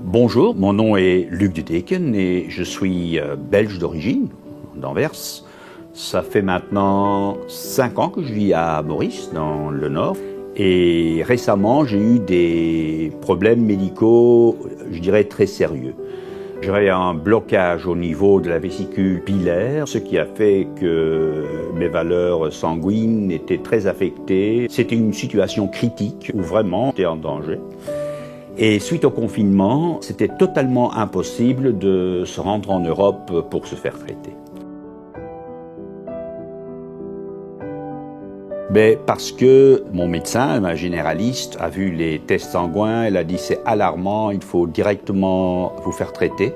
Bonjour, mon nom est Luc de Deken et je suis belge d'origine, d'Anvers. Ça fait maintenant 5 ans que je vis à Maurice, dans le Nord. Et récemment, j'ai eu des problèmes médicaux, je dirais, très sérieux. J'avais un blocage au niveau de la vésicule biliaire, ce qui a fait que mes valeurs sanguines étaient très affectées. C'était une situation critique où vraiment j'étais en danger. Et suite au confinement, c'était totalement impossible de se rendre en Europe pour se faire traiter. Parce que mon médecin, ma généraliste, a vu les tests sanguins, elle a dit c'est alarmant, il faut directement vous faire traiter.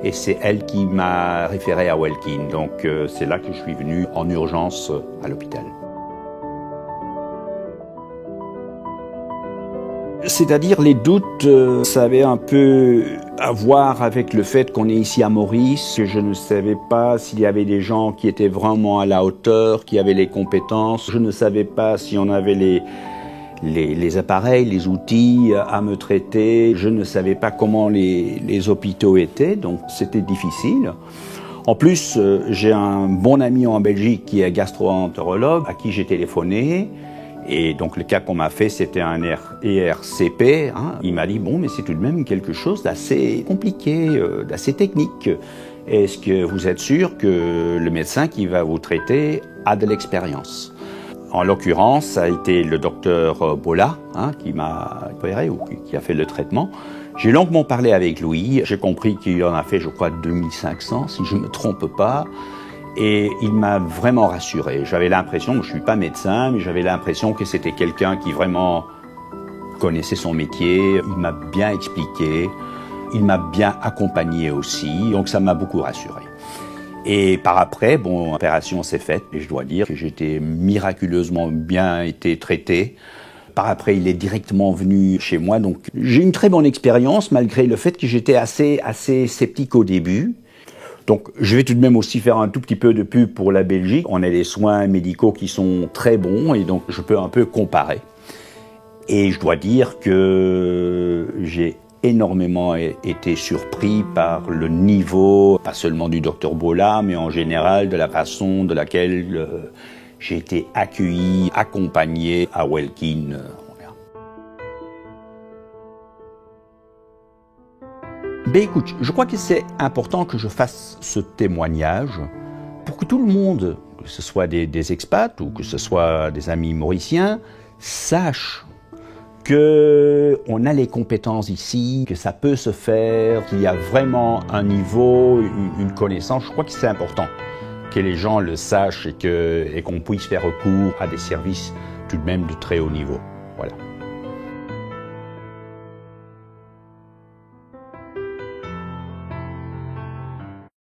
Et c'est elle qui m'a référé à Welkin. Donc c'est là que je suis venu en urgence à l'hôpital. C'est-à-dire les doutes, ça avait un peu à voir avec le fait qu'on est ici à Maurice, que je ne savais pas s'il y avait des gens qui étaient vraiment à la hauteur, qui avaient les compétences. Je ne savais pas si on avait les appareils, les outils à me traiter. Je ne savais pas comment les hôpitaux étaient, donc c'était difficile. En plus, j'ai un bon ami en Belgique qui est gastro-entérologue, à qui j'ai téléphoné. Et donc le cas qu'on m'a fait, c'était un ERCP. Il m'a dit, bon, mais c'est tout de même quelque chose d'assez compliqué, d'assez technique. Est-ce que vous êtes sûr que le médecin qui va vous traiter a de l'expérience? En l'occurrence, ça a été le docteur Bola qui m'a opéré ou qui a fait le traitement. J'ai longuement parlé avec lui. J'ai compris qu'il en a fait, je crois, 2500, si je ne me trompe pas. Et il m'a vraiment rassuré. J'avais l'impression, je ne suis pas médecin, mais j'avais l'impression que c'était quelqu'un qui vraiment connaissait son métier. Il m'a bien expliqué, il m'a bien accompagné aussi, donc ça m'a beaucoup rassuré. Et par après, l'opération s'est faite, et je dois dire que j'étais miraculeusement bien été traité. Par après, il est directement venu chez moi, donc j'ai une très bonne expérience, malgré le fait que j'étais assez sceptique au début. Donc, je vais tout de même aussi faire un tout petit peu de pub pour la Belgique. On a des soins médicaux qui sont très bons et donc je peux un peu comparer. Et je dois dire que j'ai énormément été surpris par le niveau, pas seulement du docteur Bola, mais en général de la façon de laquelle j'ai été accueilli, accompagné à Welkin. Écoute, je crois que c'est important que je fasse ce témoignage pour que tout le monde, que ce soit des expats ou que ce soit des amis mauriciens, sache qu'on a les compétences ici, que ça peut se faire, qu'il y a vraiment un niveau, une connaissance. Je crois que c'est important que les gens le sachent et qu'on puisse faire recours à des services tout de même de très haut niveau. Voilà.